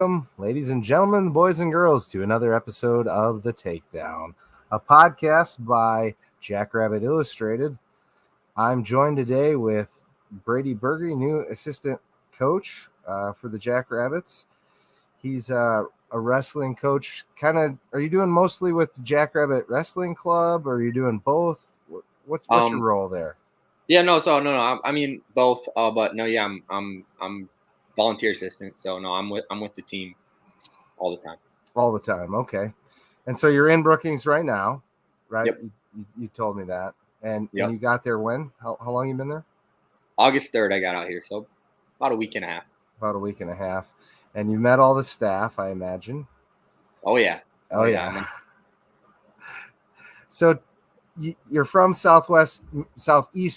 Welcome, ladies and gentlemen, boys and girls, to another episode of The Takedown, a podcast by Jackrabbit Illustrated. I'm joined today with Brady Berge, new assistant coach for the Jackrabbits. He's a wrestling coach. Are you doing mostly with Jackrabbit Wrestling Club, or are you doing both? What's your role there? No. I mean both. But no, yeah, I'm volunteer assistant. So no, I'm with the team all the time. All the time, okay. And so you're in Brookings right now, right? Yep. You told me that. And Yep. you got there when? How long you been there? August 3rd, I got out here, so about a week and a half. About a week and a half. And you met all the staff, I imagine. Oh yeah. Oh yeah. So you're from southeast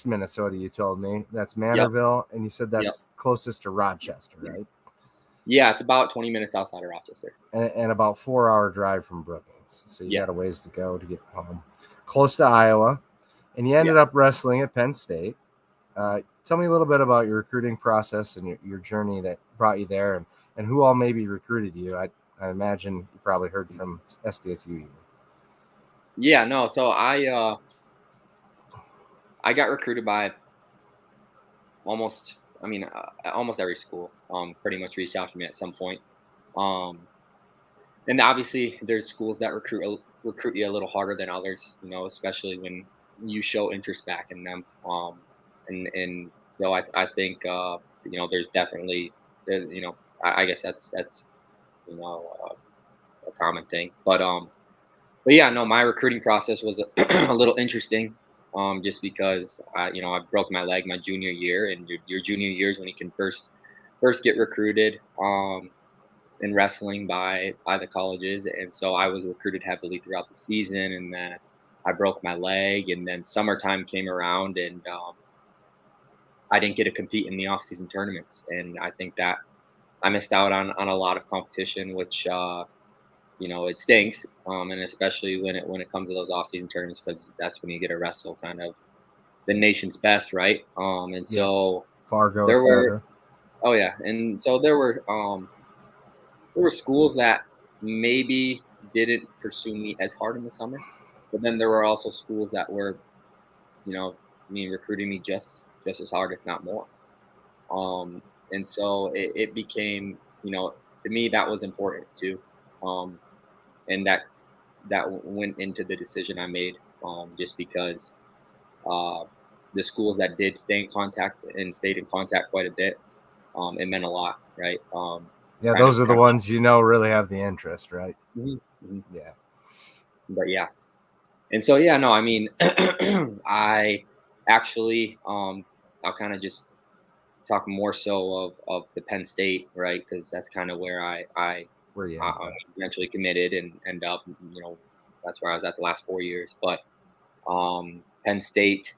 Minnesota, you told me. That's Manorville, yep. And you said that's closest to Rochester, right? Yeah, it's about 20 minutes outside of Rochester. And about 4-hour drive from Brookings. So you got a ways to go to get home. Close to Iowa. And you ended up wrestling at Penn State. Tell me a little bit about your recruiting process and your journey that brought you there, and who all maybe recruited you. I imagine you probably heard from SDSU. Yeah, no. So I got recruited by almost every school. Pretty much reached out to me at some point. And obviously there's schools that recruit you a little harder than others, especially when you show interest back in them. And so I think there's definitely I guess that's a common thing. But yeah, no, my recruiting process was a little interesting. Just because I broke my leg my junior year, and your junior year is when you can first get recruited in wrestling by the colleges. And so I was recruited heavily throughout the season, and then I broke my leg, and then summertime came around, and I didn't get to compete in the off-season tournaments. And I think that I missed out on a lot of competition, which it stinks, and especially when it comes to those off-season tournaments, because that's when you get to wrestle kind of the nation's best, right? And so Fargo, etc. Oh yeah, and so there were schools that maybe didn't pursue me as hard in the summer, but then there were also schools that were, recruiting me just as hard, if not more. And so it became, to me, that was important too. And that went into the decision I made, just because the schools that did stay in contact and stayed in contact quite a bit, it meant a lot, right? Those are the ones really have the interest, right? Mm-hmm. Mm-hmm. Yeah. But yeah. And so, yeah, no, I mean, I actually, I'll kind of just talk more so of the Penn State, right? Because that's kind of where I eventually committed and end up, that's where I was at the last 4 years. But Penn State,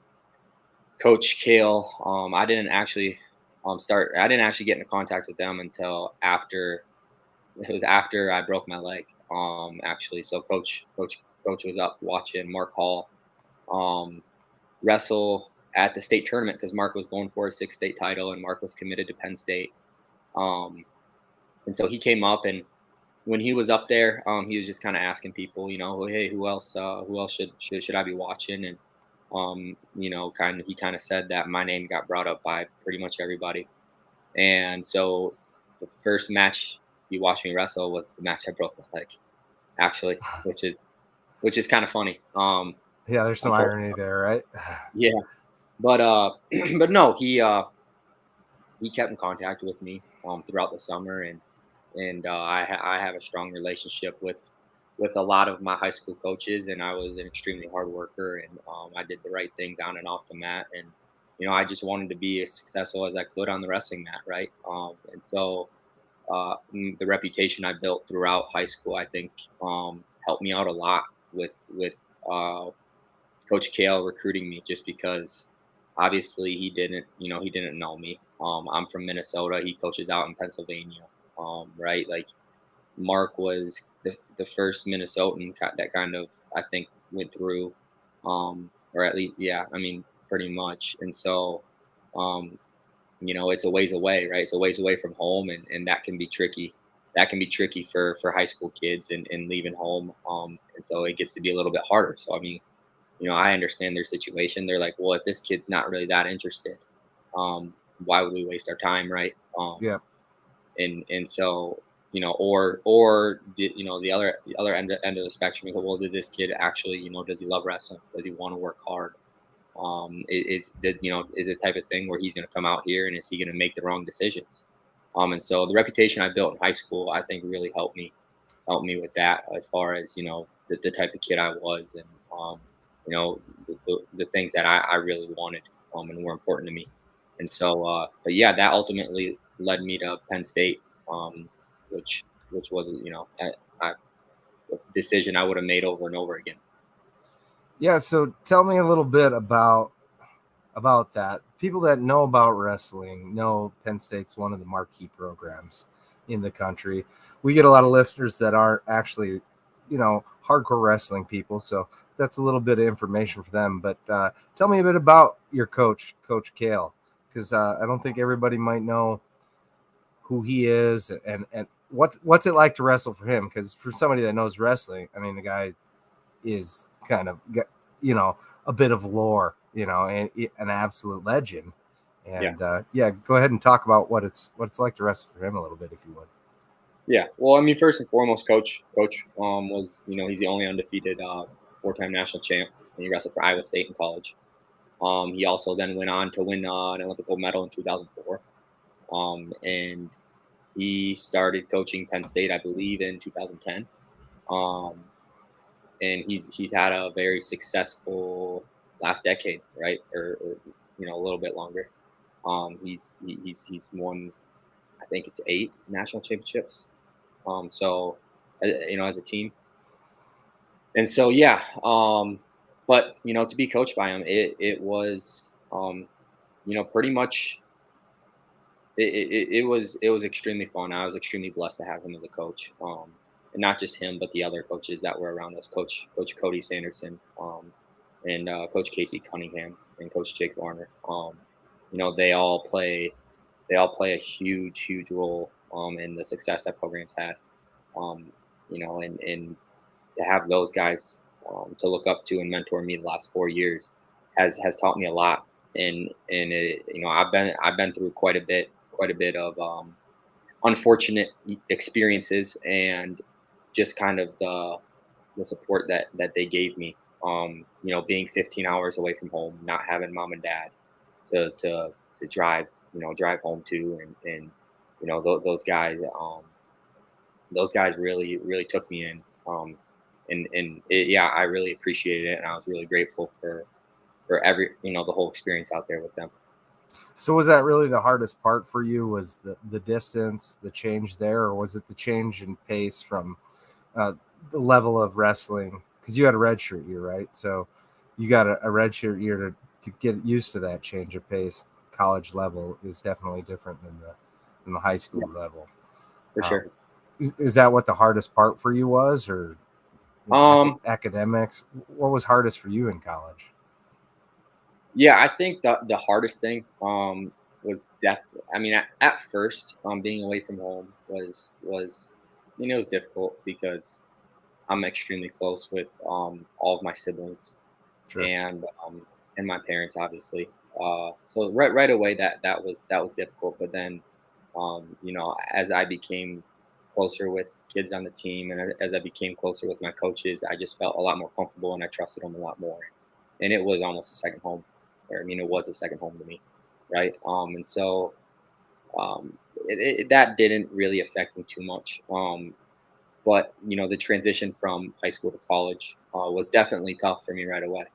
Coach Kale, I didn't actually get into contact with them until after I broke my leg. Actually, so coach was up watching Mark Hall wrestle at the state tournament, because Mark was going for a 6 state title, and Mark was committed to Penn State. And so he came up, and when he was up there, he was just kind of asking people, hey, who else should I be watching? And he kind of said that my name got brought up by pretty much everybody. And so the first match you watched me wrestle was the match I broke my leg, actually, which is kind of funny. Yeah, there's some irony there, right? Yeah, but no, he kept in contact with me throughout the summer, and I have a strong relationship with a lot of my high school coaches, and I was an extremely hard worker, and I did the right thing down and off the mat, and I just wanted to be as successful as I could on the wrestling mat, right? And so the reputation I built throughout high school, I think, helped me out a lot with Coach Kale recruiting me, just because obviously he didn't know me. I'm from Minnesota. He coaches out in Pennsylvania, right? Like, Mark was the first Minnesotan that kind of, I think, went through, or at least, yeah, I mean, pretty much. And so, it's a ways away, right? It's a ways away from home, and that can be tricky. that can be tricky for high school kids and leaving home. And so it gets to be a little bit harder. So I mean, I understand their situation. They're like, well, if this kid's not really that interested, why would we waste our time, right? Yeah. And so or the other end of the spectrum is, well, does this kid actually, does he love wrestling? Does he want to work hard? Is it type of thing where he's going to come out here and is he going to make the wrong decisions? And so the reputation I built in high school, I think, really helped me with that, as far as the type of kid I was, and the things that I really wanted, and were important to me. And so, but yeah, that ultimately led me to Penn State, which was, a decision I would have made over and over again. Yeah. So tell me a little bit about that. People that know about wrestling know Penn State's one of the marquee programs in the country. We get a lot of listeners that aren't actually, hardcore wrestling people. So that's a little bit of information for them. But tell me a bit about your coach, Coach Kale, because I don't think everybody might know who he is and what's it like to wrestle for him. Because for somebody that knows wrestling, I mean, the guy is kind of, a bit of lore, and an absolute legend. Yeah. And go ahead and talk about what it's like to wrestle for him a little bit, if you would. Yeah. Well, I mean, first and foremost, Coach was, he's the only undefeated four-time national champ, and he wrestled for Iowa State in college. He also then went on to win an Olympic gold medal in 2004. And he started coaching Penn State, I believe, in 2010. Um, and he's had a very successful last decade, right? Or a little bit longer. He's won, I think it's 8 national championships. So as a team, and so yeah. But to be coached by him, it was pretty much it was extremely fun. I was extremely blessed to have him as a coach, and not just him, but the other coaches that were around us, Coach Cody Sanderson, and Coach Casey Cunningham, and Coach Jake Warner. They all play a huge role in the success that program's had. And to have those guys to look up to and mentor me the last 4 years has taught me a lot. And I've been through quite a bit of unfortunate experiences, and just kind of the support that they gave me. Being 15 hours away from home, not having mom and dad to drive home to, and those guys really took me in. Yeah, I really appreciated it, and I was really grateful for every the whole experience out there with them. So was that really the hardest part for you? Was the distance, the change there, or was it the change in pace from the level of wrestling? Because you had a redshirt year, right? So you got a redshirt year to get used to that change of pace. College level is definitely different than the high school Yeah, level. for sure. Is that what the hardest part for you was, or academics? What was hardest for you in college? Yeah, I think the hardest thing was definitely. I mean, at first, being away from home was it was difficult, because I'm extremely close with all of my siblings, Sure. and my parents, obviously. So right away, that was difficult. But then, as I became closer with kids on the team, and as I became closer with my coaches, I just felt a lot more comfortable, and I trusted them a lot more. And it was almost a second home. Or, I mean, it was a second home to me, right? And so that didn't really affect me too much. But the transition from high school to college was definitely tough for me right away,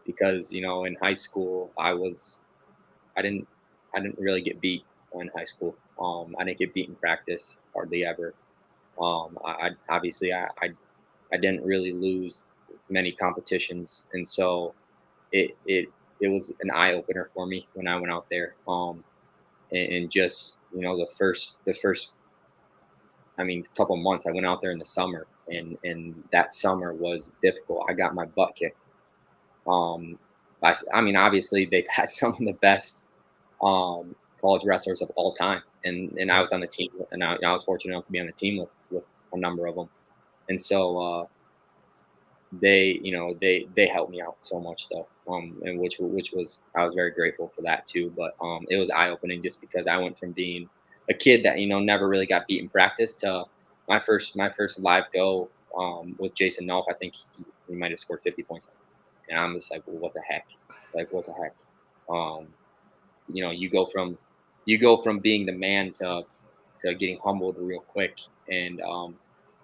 because in high school I didn't really get beat in high school. I didn't get beat in practice hardly ever. I didn't really lose many competitions, and so it was an eye opener for me when I went out there. And just the first, I mean, couple months, I went out there in the summer, and that summer was difficult. I got my butt kicked. Um, I mean, obviously they've had some of the best college wrestlers of all time. and I was on the team, and I was fortunate enough to be on the team with a number of them, and so they helped me out so much though, and which was I was very grateful for that too. But it was eye opening just because I went from being a kid that never really got beat in practice to my first live go with Jason Nolf. I think he might have scored 50 points, and I'm just like, well, what the heck, like what the heck. Um, you go from being the man to getting humbled real quick, and so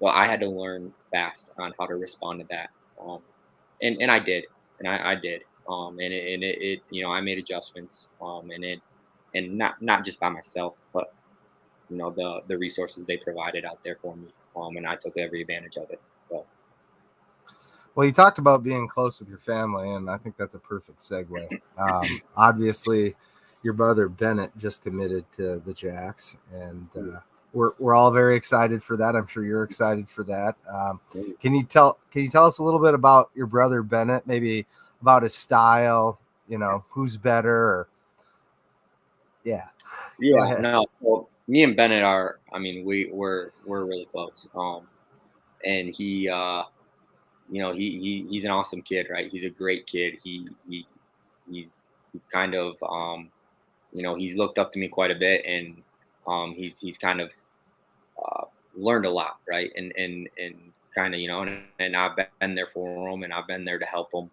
I had to learn fast on how to respond to that, um, and I did, and I did, and I made adjustments, and not just by myself, but the resources they provided out there for me, and I took every advantage of it. So Well, you talked about being close with your family, and I think that's a perfect segue. Obviously, your brother Bennett just committed to the Jacks, and we're all very excited for that. I'm sure you're excited for that. Can you tell us a little bit about your brother Bennett, maybe about his style? Who's better? Or, yeah, go yeah, ahead. no, well, me and Bennett are, I mean, we're really close, and he's an awesome kid, right? He's a great kid. He's kind of he's looked up to me quite a bit, and he's kind of learned a lot, right? And kind of and I've been there for him, and I've been there to help him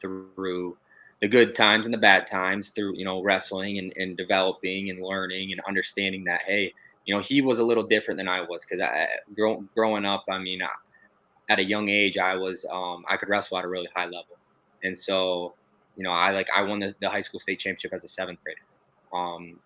through the good times and the bad times, through wrestling and developing and learning and understanding that, hey, he was a little different than I was, because growing up, I mean, at a young age, I could wrestle at a really high level, and so I won the high school state championship as a seventh grader,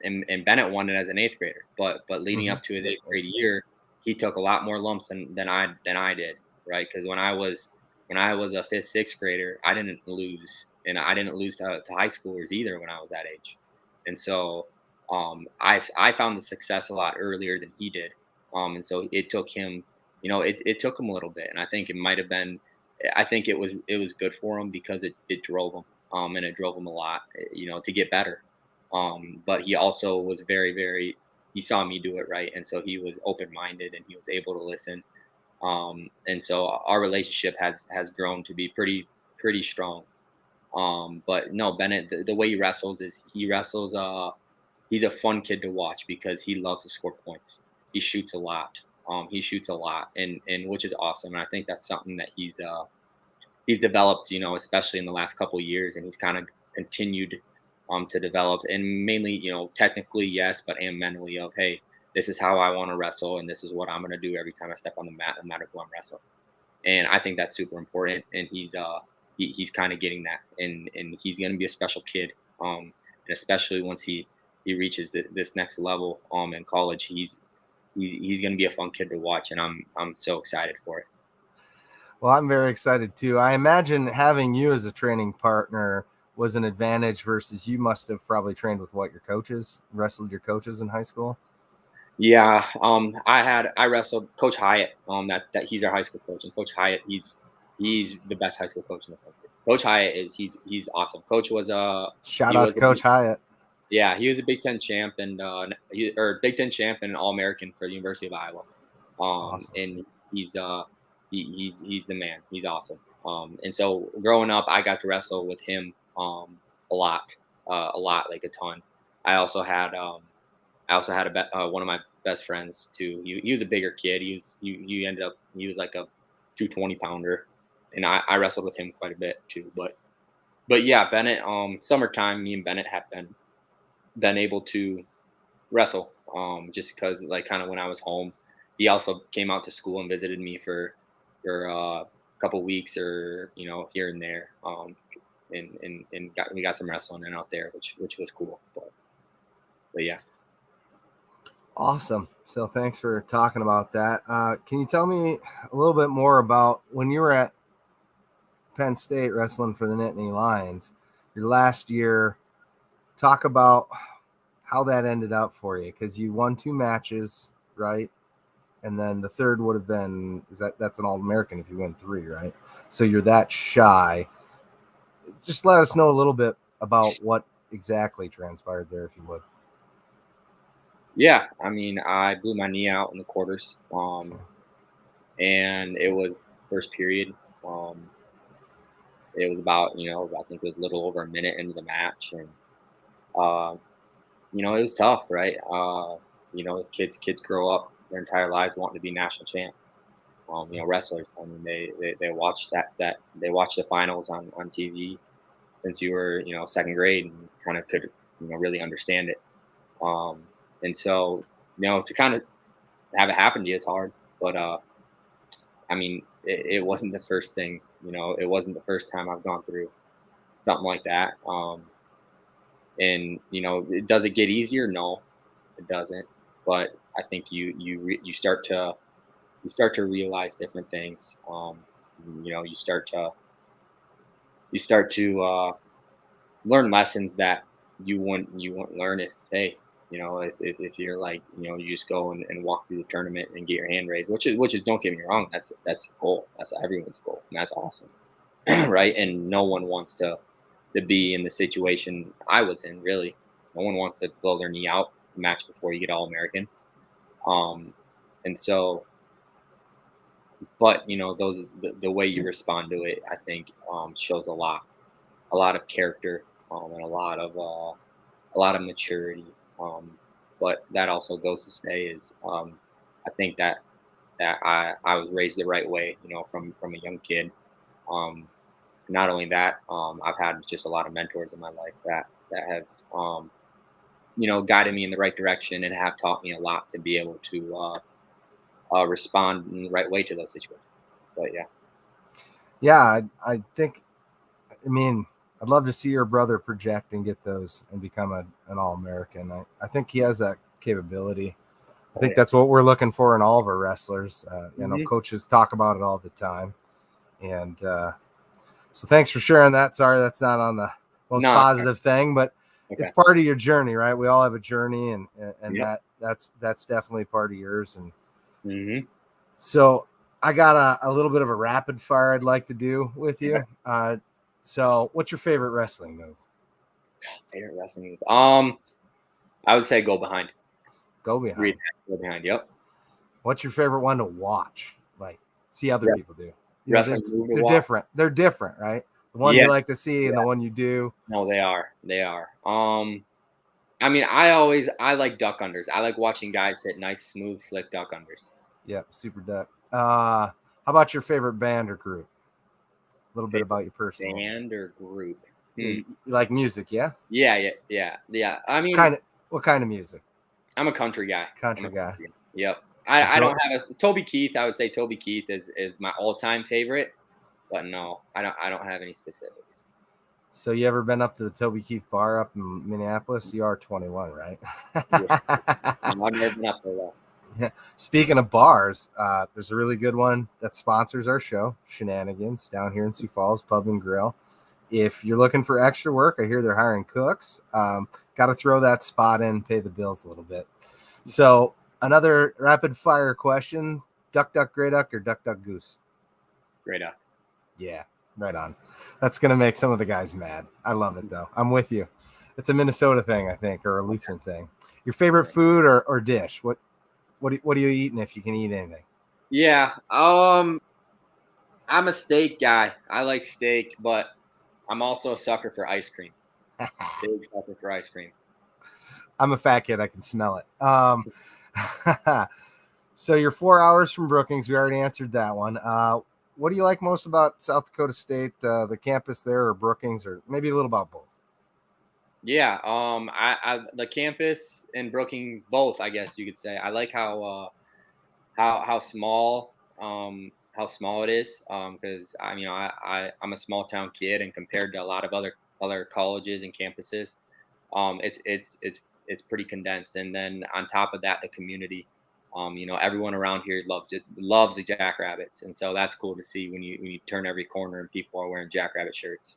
and Bennett won it as an eighth grader. But leading up to his eighth grade year, he took a lot more lumps than I did, right? Because when I was a fifth, sixth grader, I didn't lose, and I didn't lose to high schoolers either when I was that age, and so I found the success a lot earlier than he did, and so it took him, it took him a little bit, and I think it might have been, I think it was good for him because it drove him, and it drove him a lot, to get better. But he also was very, very, he saw me do it right, and so he was open minded and he was able to listen. And so our relationship has grown to be pretty strong. But no, Bennett, the way he wrestles is he wrestles. He's a fun kid to watch because he loves to score points. He shoots a lot. He shoots a lot, and which is awesome. And I think that's something that he's developed, especially in the last couple of years, and he's kind of continued to develop, and mainly, technically, yes, but and mentally, of, hey, this is how I want to wrestle, and this is what I'm going to do every time I step on the mat, no matter who I'm wrestling. And I think that's super important, and he's kind of getting that, and he's going to be a special kid, and especially once he reaches this next level in college, he's going to be a fun kid to watch, and I'm so excited for it. Well, I'm very excited too. I imagine having you as a training partner was an advantage versus you must have probably trained with wrestled your coaches in high school. Yeah, I wrestled Coach Hyatt. That he's our high school coach, and Coach Hyatt, he's the best high school coach in the country. Coach Hyatt he's awesome. Coach was Shout he out to was Coach Hyatt. yeah, he was a Big Ten champ, and or Big Ten champ and All American for the University of Iowa. Awesome. And he's the man. He's awesome. And so growing up, I got to wrestle with him a lot, like a ton. I also had one of my best friends too. He was a bigger kid. He was like a 220 pounder, and I wrestled with him quite a bit too. But yeah, Bennett. Summertime, me and Bennett have been able to wrestle. Just because, like, kind of when I was home, he also came out to school and visited me for a couple weeks, or here and there. And we got some wrestling in out there, which was cool. But yeah. Awesome. So thanks for talking about that. Can you tell me a little bit more about when you were at Penn State wrestling for the Nittany Lions, your last year? Talk about how that ended up for you, because you won 2 matches, right? And then the third would have been, that's an All-American if you win 3, right? So you're that shy. Just let us know a little bit about what exactly transpired there, if you would. Yeah, I mean, I blew my knee out in the quarters, Okay. and it was first period. Um, it was about, I think it was a little over a minute into the match, and uh, it was tough, right? Kids grow up their entire lives wanting to be national champ. Wrestlers. I mean, they watch that they watch the finals on TV since you were second grade and kind of could really understand it. Um, and so to kind of have it happen to you is hard, but I mean, it wasn't the first thing. It wasn't the first time I've gone through something like that. And does it get easier? No, it doesn't. But I think you start to realize different things. You start to learn lessons that you wouldn't learn if, hey, if you're like, you just go and walk through the tournament and get your hand raised, which is, don't get me wrong, that's a goal, that's everyone's goal, and that's awesome. Right, and no one wants to be in the situation I was in, really. No one wants to blow their knee out match before you get All American. um and so, but the way you respond to it, I think, shows a lot of character, and a lot of maturity. But that also goes to say is, I think that I was raised the right way, from a young kid. Um, Not only that, I've had just a lot of mentors in my life that have, guided me in the right direction and have taught me a lot to be able to respond in the right way to those situations. But yeah. Yeah, I think. I mean, I'd love to see your brother project and get those and become an All-American. I think he has that capability. I Oh think yeah. that's what we're looking for in all of our wrestlers. Hmm. Coaches talk about it all the time. And so thanks for sharing that. Sorry, that's not on the most No. positive thing, but it's Okay. part of your journey, right? We all have a journey, and Yep. that's definitely part of yours. And Hmm. so I got a little bit of a rapid fire I'd like to do with Okay. you. So what's your favorite wrestling move? Favorite wrestling move? I would say go behind. Go Read behind. go behind. Yep. What's your favorite one to watch? Like see other Yeah. people do. Wrestling move to They're watch. different. They're different, right? The one Yeah. you like to see and the Yeah. one you do. No, they are. They are. I mean, I like duck unders. I like watching guys hit nice, smooth, slick duck unders. Yep, super duck. How about your favorite band or group? A little bit Favorite about you personally. band or group? Yeah, Hmm. you like music, yeah? Yeah, yeah, yeah, yeah. I mean, Kind of. What kind of music? I'm a country guy. I'm Country a guy. country guy. Yep. So, I don't have a Toby Keith. I would say Toby Keith is my all time favorite, but no, I don't have any specifics. so you ever been up to the Toby Keith bar up in Minneapolis? You are 21, right? Yeah. No, I've never been up there though. Speaking of bars, there's a really good one that sponsors our show, Shenanigans, down here in Sioux Falls Pub and Grill. If you're looking for extra work, I hear they're hiring cooks. Got to throw that spot in, pay the bills a little bit. So, another rapid fire question: duck, duck, gray duck, or duck, duck, goose? Great up. Yeah, right on. That's gonna make some of the guys mad. I love it though. I'm with you. It's a Minnesota thing, I think, or a Lutheran thing. Your favorite food or dish? What are you eating if you can eat anything? Yeah. I'm a steak guy. I like steak, but I'm also a sucker for ice cream. Big sucker for ice cream. I'm a fat kid. I can smell it. So you're 4 hours from Brookings. We already answered that one. What do you like most about South Dakota State, the campus there, or Brookings, or maybe a little about both? Yeah. I the campus and Brooking both, I guess you could say. I like how small, how small it is, because I'm a small town kid, and compared to a lot of other colleges and campuses, it's pretty condensed. And then on top of that, the community, everyone around here loves the Jackrabbits, and so that's cool to see when you turn every corner and people are wearing Jackrabbit shirts.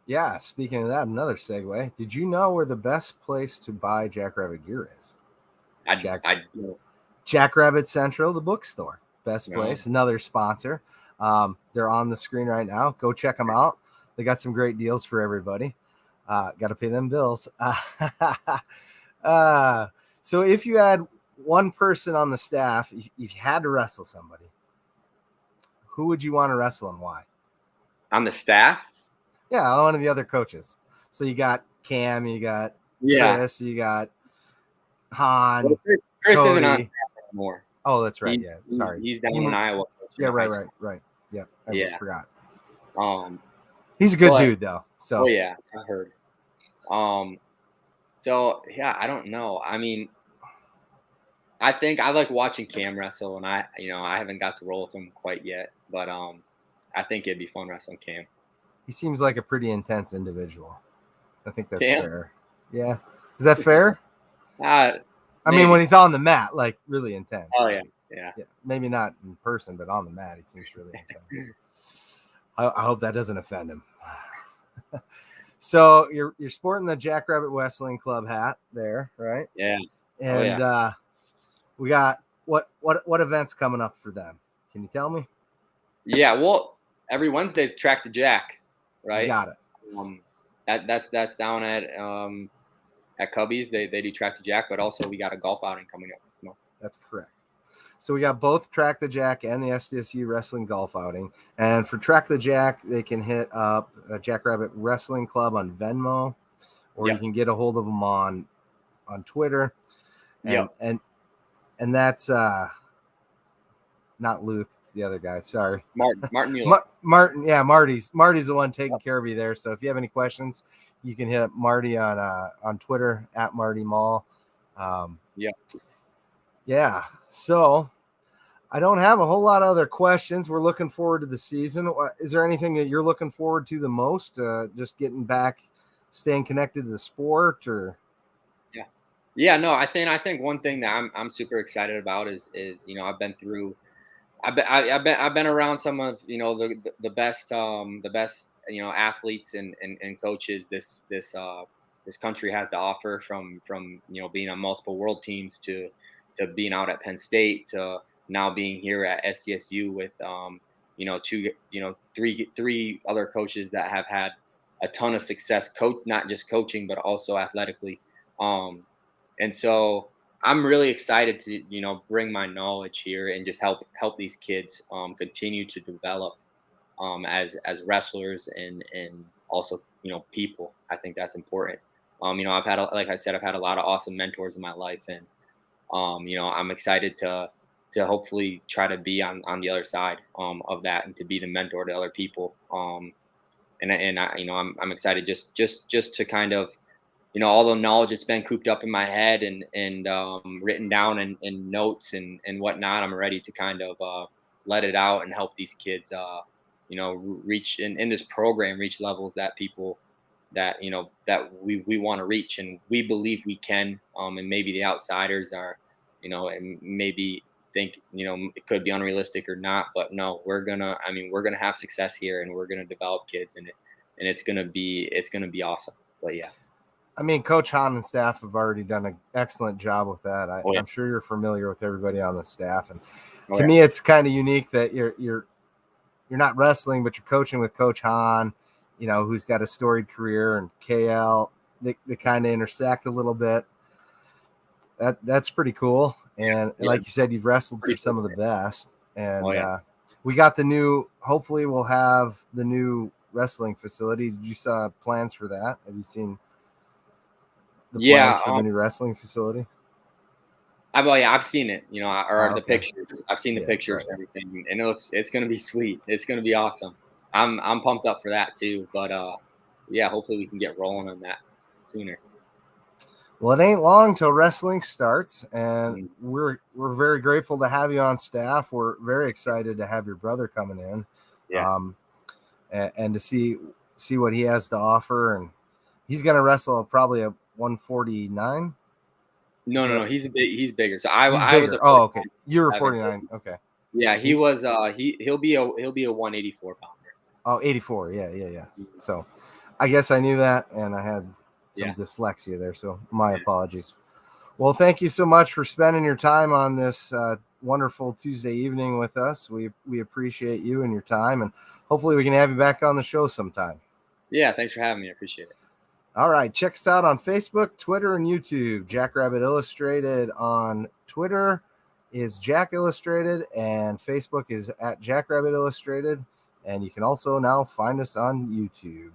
Yeah, speaking of that, another segue. Did you know where the best place to buy Jackrabbit gear is? I Jack I Jackrabbit Central, the bookstore. Best no. place, another sponsor. They're on the screen right now. Go check them out. They got some great deals for everybody. Got to pay them bills. uh, So if you had one person on the staff, if you had to wrestle somebody, who would you want to wrestle and why? On the staff? Yeah, one of the other coaches. So you got Cam, you got Chris, you got Han, well, Chris Cody. isn't on staff anymore. Oh, that's right. Sorry. He's down in Iowa. Yeah, right. Yeah, I forgot. He's a good dude though. So oh yeah, I heard. So yeah, I don't know. I mean, I think I like watching Cam wrestle, and I haven't got to roll with him quite yet, but I think it'd be fun wrestling Cam. He seems like a pretty intense individual. I think that's fair. Yeah, is that fair? I mean, when he's on the mat, like really intense. Oh yeah, yeah. Maybe not in person, but on the mat, he seems really intense. I hope that doesn't offend him. So you're sporting the Jackrabbit Wrestling Club hat there, right? Yeah. And we got what events coming up for them? Can you tell me? Yeah, well, every Wednesday's Track the Jack, right? You got it. That's down at Cubby's. They do Track the Jack, but also we got a golf outing coming up this month. That's correct. So we got both Track the Jack and the SDSU Wrestling golf outing. And for Track the Jack, they can hit up Jackrabbit Wrestling Club on Venmo, or you can get a hold of them on Twitter. And that's not Luke, it's the other guy. Sorry, Martin Mueller. Martin, yeah, Marty's the one taking care of you there. So if you have any questions, you can hit up Marty on Twitter at Marty Mall. Yeah. So I don't have a whole lot of other questions. We're looking forward to the season. Is there anything that you're looking forward to the most? Just getting back, staying connected to the sport, or? Yeah. No, I think one thing that I'm super excited about is I've been around some of the best athletes and coaches this country has to offer, from being on multiple world teams to being out at Penn State to now being here at SDSU with three other coaches that have had a ton of success, not just coaching but also athletically, and so I'm really excited to bring my knowledge here and just help these kids continue to develop as wrestlers and also people. I think that's important. I've had like I said, I've had a lot of awesome mentors in my life, and I'm excited to hopefully try to be on the other side of that and to be the mentor to other people. And I'm excited just to kind of all the knowledge that's been cooped up in my head and written down in notes and whatnot. I'm ready to kind of let it out and help these kids reach in this program, reach levels that people that we want to reach, and we believe we can, and maybe the outsiders are and maybe think it could be unrealistic or not, but no, we're gonna have success here, and we're gonna develop kids, and it's gonna be awesome. But yeah, I mean, Coach Hahn and staff have already done an excellent job with that. I'm sure you're familiar with everybody on the staff, and to me, it's kind of unique that you're not wrestling, but you're coaching with Coach Hahn, who's got a storied career, and KL. They kind of intersect a little bit. That's pretty cool. And like you said, you've wrestled for some of the best. And we got hopefully we'll have the new wrestling facility. Did you saw plans for that? Have you seen the plans for the new wrestling facility? I've seen it, the pictures. I've seen the pictures and everything, and it's going to be sweet. It's going to be awesome. I'm pumped up for that too. But hopefully we can get rolling on that sooner. Well, it ain't long till wrestling starts, and we're very grateful to have you on staff. We're very excited to have your brother coming in, and to see what he has to offer. And he's going to wrestle probably a 149. No, he's bigger. So I was bigger. Oh, okay. You were 49. Okay. Yeah, he was. He'll be a 184 pounder. Oh, 84. Yeah. So, I guess I knew that, and I had some dyslexia there, so my apologies. Well, thank you so much for spending your time on this wonderful Tuesday evening with us. We appreciate you and your time, and hopefully we can have you back on the show sometime. Yeah, thanks for having me. I appreciate it. All right, check us out on Facebook, Twitter, and YouTube. Jackrabbit Illustrated on Twitter is Jack Illustrated, and Facebook is at Jackrabbit Illustrated. And you can also now find us on YouTube.